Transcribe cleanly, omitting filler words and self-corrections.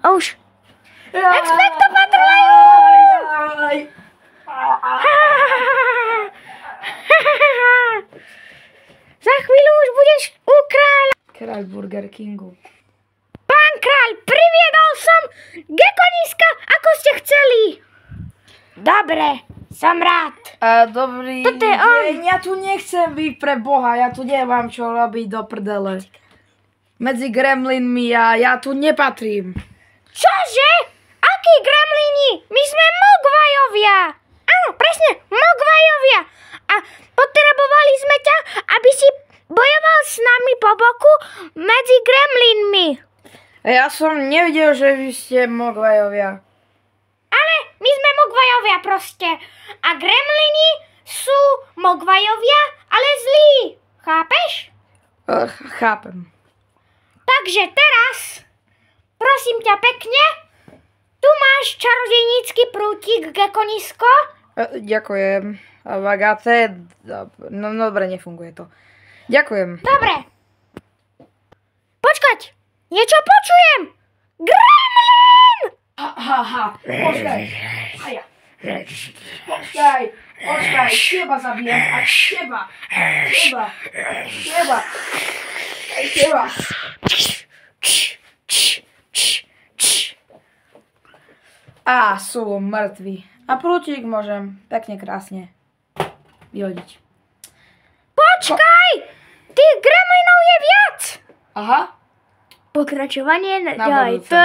A už. Expecto Patronum! Za chvíľu už budeš u kráľa. Kráľ Burger Kingu. Pán kráľ, priviedol som gekoniska, ako ste chceli. Dobre, som rád. Dobrý Toto je on. deň, ja tu nechcem byť pre Boha, ja tu nemám čo robiť do prdele. Medzi gremlinmi ja tu nepatrím. Čože? Akí gremlini? My sme mogvajovia. Áno, presne, mogvajovia. A potrebovali sme ťa, aby si bojoval s nami po boku medzi gremlinmi. Ja som nevidel, že vy ste mogvajovia. Ale my sme mogvajovia proste. A gremlini sú mogvajovia, ale zlí. Chápeš? Chápem. Takže teraz, prosím ťa pekne, tu máš čarodejnícky prútik, gekonisko. Ďakujem. Vagate, no dobre, nefunguje to. Ďakujem. Dobre. Počkať, niečo počujem. Gremlin! Počkaj. Počkaj, teba zabijem a teba. Á, sú mŕtvi. A prútik môžem pekne krásne vyhodiť. Počkaj! Tých gremlinov je viac! Aha. Pokračovanie Na ďalej. budúce.